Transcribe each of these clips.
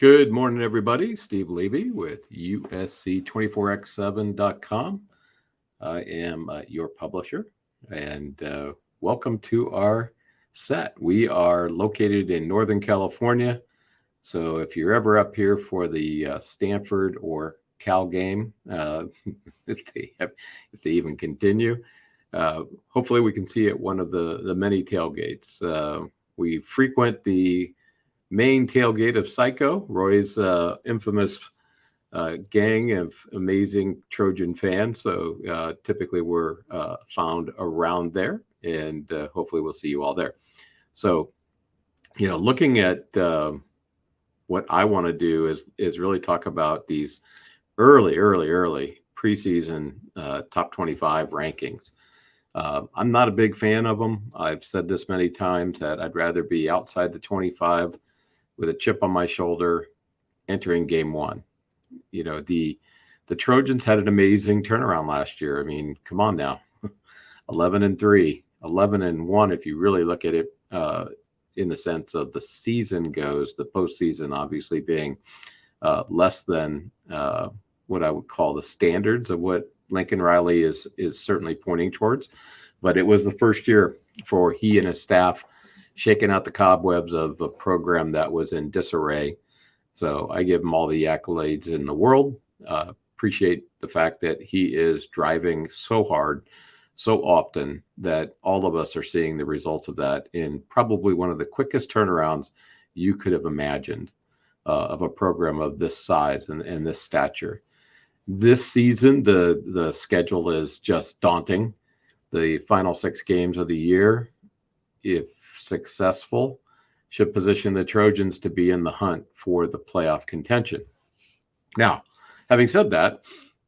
Good morning, everybody. Steve Levy with USC24x7.com. I am your publisher, and welcome to our set. We are located in Northern California. So if you're ever up here for the Stanford or Cal game, if they even continue, hopefully we can see at one of the many tailgates. We frequent the main tailgate of Psycho, Roy's infamous gang of amazing Trojan fans. So typically we're found around there, and hopefully we'll see you all there. So, looking at what I want to do is really talk about these early preseason top 25 rankings. I'm not a big fan of them. I've said this many times that I'd rather be outside the 25 with a chip on my shoulder entering game one. The Trojans had an amazing turnaround last year. I mean, come on now. 11-3, 11-1 if you really look at it in the sense of the season goes, the postseason obviously being less than what I would call the standards of what Lincoln Riley is certainly pointing towards. But it was the first year for he and his staff shaking out the cobwebs of a program that was in disarray. So I give him all the accolades in the world. Appreciate the fact that he is driving so hard, so often, that all of us are seeing the results of that in probably one of the quickest turnarounds you could have imagined of a program of this size and this stature. This season, the schedule is just daunting. The final 6 games of the year, if successful, should position the Trojans to be in the hunt for the playoff contention. Now, having said that,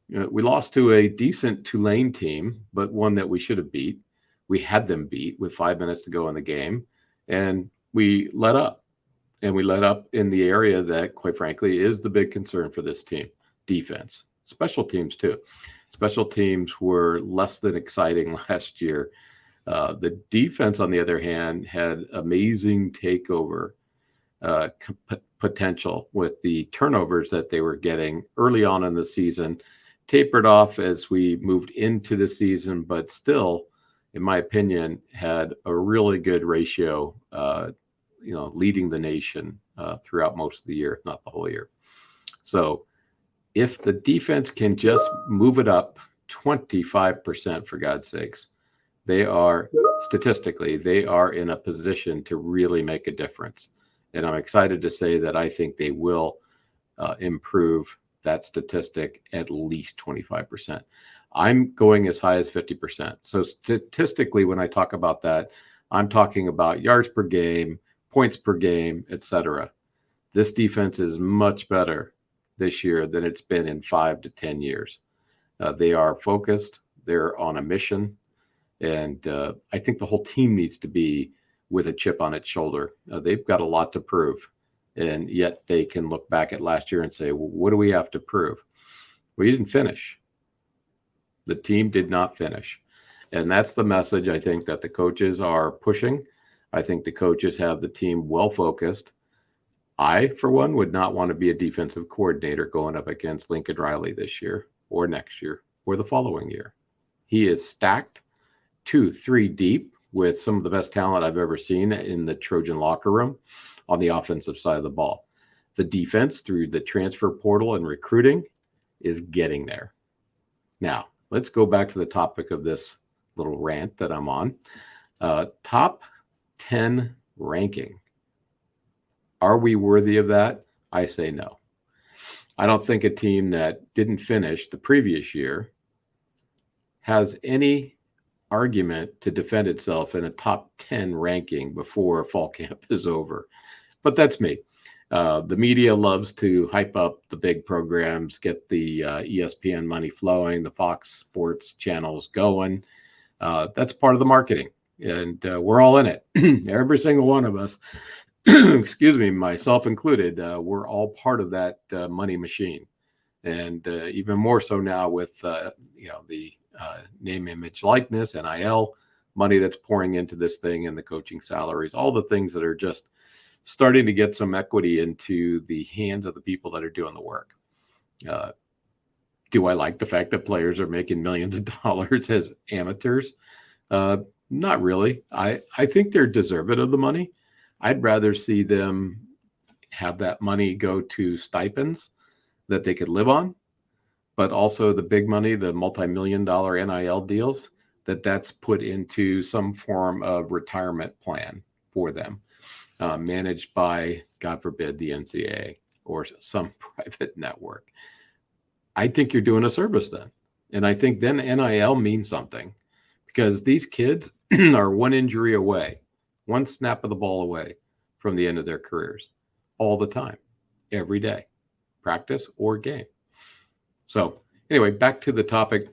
we lost to a decent Tulane team, but one that we should have beat. We had them beat with 5 minutes to go in the game, and we let up. And we let up in the area that, quite frankly, is the big concern for this team: defense. Special teams, too. Special teams were less than exciting last year. The defense, on the other hand, had amazing takeover potential with the turnovers that they were getting early on in the season, tapered off as we moved into the season, but still, in my opinion, had a really good ratio, leading the nation throughout most of the year, if not the whole year. So if the defense can just move it up 25%, for God's sakes, they are in a position to really make a difference. And I'm excited to say that I think they will improve that statistic at least 25%. I'm going as high as 50%. So statistically, when I talk about that, I'm talking about yards per game, points per game, etc. This defense is much better this year than it's been in 5 to 10 years. They are focused. They're on a mission. And I think the whole team needs to be with a chip on its shoulder. They've got a lot to prove. And yet they can look back at last year and say, well, what do we have to prove? We didn't finish. The team did not finish. And that's the message I think that the coaches are pushing. I think the coaches have the team well focused. I, for one, would not want to be a defensive coordinator going up against Lincoln Riley this year or next year or the following year. He is stacked 2-3 deep with some of the best talent I've ever seen in the Trojan locker room on the offensive side of the ball. The defense, through the transfer portal and recruiting, is getting there. Now, let's go back to the topic of this little rant that I'm on. Top 10 ranking. Are we worthy of that? I say no. I don't think a team that didn't finish the previous year has any argument to defend itself in a top 10 ranking before fall camp is over. But that's me. The media loves to hype up the big programs, get the ESPN money flowing, the Fox Sports channels going. That's part of the marketing, and we're all in it. Every single one of us, excuse me, myself included, we're all part of that money machine. And even more so now with the name, image, likeness, NIL money that's pouring into this thing, and the coaching salaries, all the things that are just starting to get some equity into the hands of the people that are doing the work. Do I like the fact that players are making millions of dollars as amateurs? Not really. I think they're deserving of the money. I'd rather see them have that money go to stipends that they could live on, but also the big money, the multi-million-dollar NIL deals, that's put into some form of retirement plan for them, managed by, God forbid, the NCAA or some private network. I think you're doing a service then. And I think then NIL means something, because these kids are one injury away, one snap of the ball away from the end of their careers all the time, every day, practice or game. So anyway, back to the topic.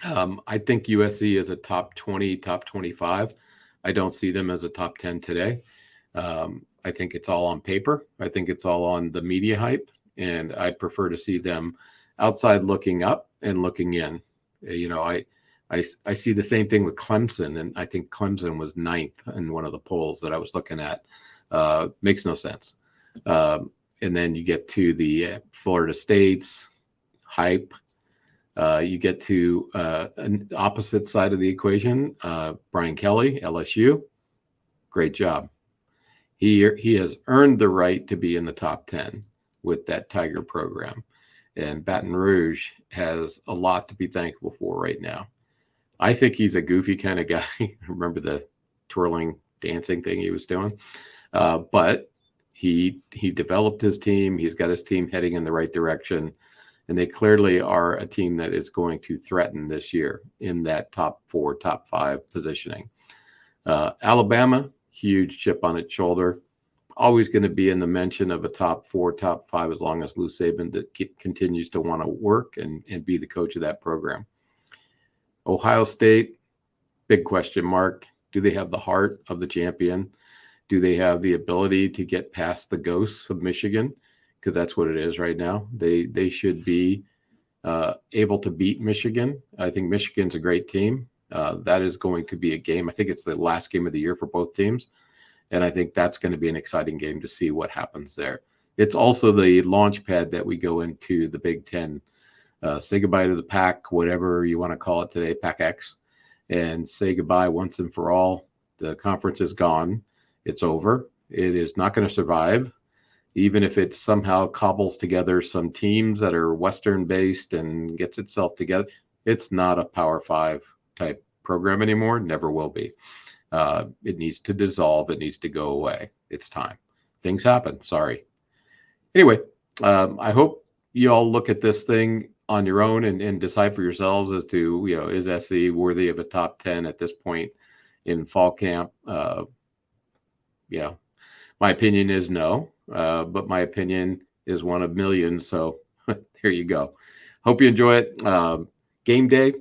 I think USC is a top 20, top 25. I don't see them as a top 10 today. I think it's all on paper. I think it's all on the media hype. And I prefer to see them outside looking up and looking in. I see the same thing with Clemson, and I think Clemson was 9th in one of the polls that I was looking at. Makes no sense. And then you get to the Florida States hype. You get to an opposite side of the equation. Brian Kelly, LSU, great job. He has earned the right to be in the top 10 with that Tiger program. And Baton Rouge has a lot to be thankful for right now. I think he's a goofy kind of guy. Remember the twirling dancing thing he was doing? But he developed his team. He's got his team heading in the right direction. And they clearly are a team that is going to threaten this year in that top 4, top 5 positioning. Alabama, huge chip on its shoulder. Always going to be in the mention of a top 4, top 5, as long as Lou Saban continues to want to work and be the coach of that program. Ohio State, big question mark. Do they have the heart of the champion? Do they have the ability to get past the ghosts of Michigan? Because that's what it is right now. They should be able to beat Michigan. I think Michigan's a great team. That is going to be a game. I think it's the last game of the year for both teams. And I think that's going to be an exciting game to see what happens there. It's also the launch pad that we go into the Big Ten. Say goodbye to the Pac, whatever you want to call it today, Pac-X, and say goodbye once and for all. The conference is gone. It's over. It is not going to survive. Even if it somehow cobbles together some teams that are Western-based and gets itself together, it's not a Power 5 type program anymore. Never will be. It needs to dissolve. It needs to go away. It's time. Things happen. Sorry. Anyway, I hope you all look at this thing on your own and decide for yourselves as to, is SC worthy of a top 10 at this point in fall camp? My opinion is no, but my opinion is one of millions. So there you go. Hope you enjoy it. Game day,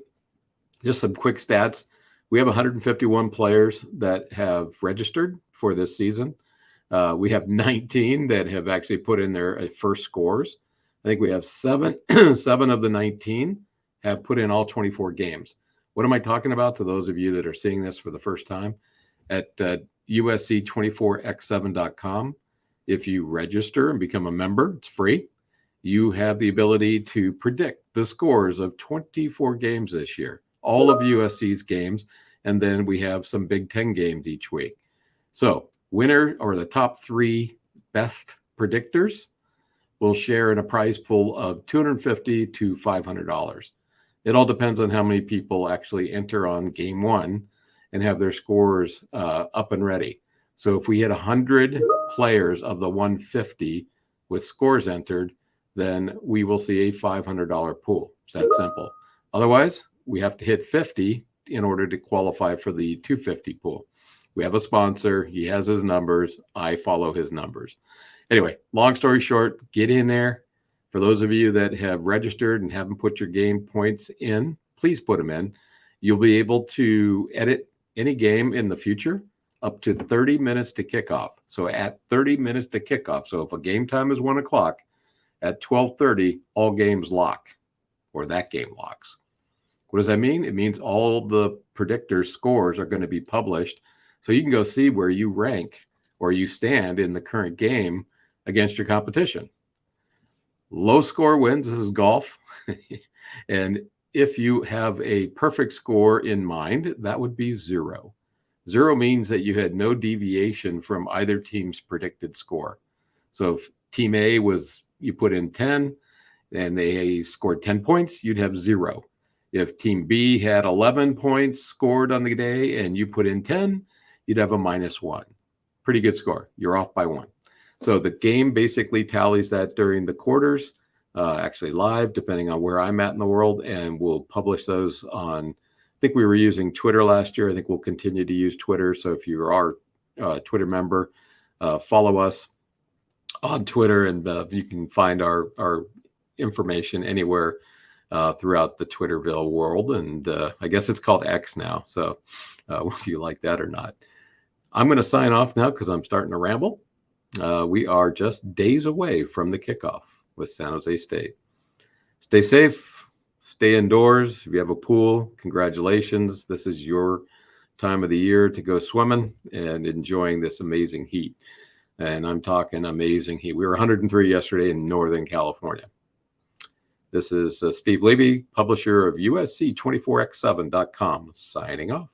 just some quick stats. We have 151 players that have registered for this season. We have 19 that have actually put in their first scores. I think we have seven of the 19 have put in all 24 games. What am I talking about to those of you that are seeing this for the first time? At USC24x7.com, if you register and become a member, it's free. You have the ability to predict the scores of 24 games this year, all of USC's games, and then we have some Big Ten games each week. So winner or the top 3 best predictors will share in a prize pool of $250 to $500. It all depends on how many people actually enter on game 1 and have their scores up and ready. So if we hit 100 players of the 150 with scores entered, then we will see a $500 pool. It's that simple. Otherwise, we have to hit 50 in order to qualify for the 250 pool. We have a sponsor. He has his numbers. I follow his numbers. Anyway, long story short, get in there. For those of you that have registered and haven't put your game points in, please put them in. You'll be able to edit any game in the future up to 30 minutes to kickoff. So at 30 minutes to kickoff. So if a game time is 1 o'clock, at 12:30, all games lock, or that game locks. What does that mean? It means all the predictors' scores are going to be published. So you can go see where you rank or you stand in the current game against your competition. Low score wins. This is golf. And if you have a perfect score in mind, that would be 0. 0 means that you had no deviation from either team's predicted score. So if team A was, you put in 10 and they scored 10 points, you'd have 0. If team B had 11 points scored on the day and you put in 10, you'd have a -1. Pretty good score. You're off by 1. So the game basically tallies that during the quarters, actually live, depending on where I'm at in the world, and we'll publish those on, I think we were using Twitter last year. I think we'll continue to use Twitter. So if you are a Twitter member, follow us on Twitter, and you can find our information anywhere throughout the Twitterville world. And I guess it's called X now. So whether you like that or not. I'm going to sign off now because I'm starting to ramble. We are just days away from the kickoff with San Jose State. Stay safe, stay indoors. If you have a pool, congratulations. This is your time of the year to go swimming and enjoying this amazing heat. And I'm talking amazing heat. We were 103 yesterday in Northern California. This is Steve Levy, publisher of USC 24x7.com, signing off.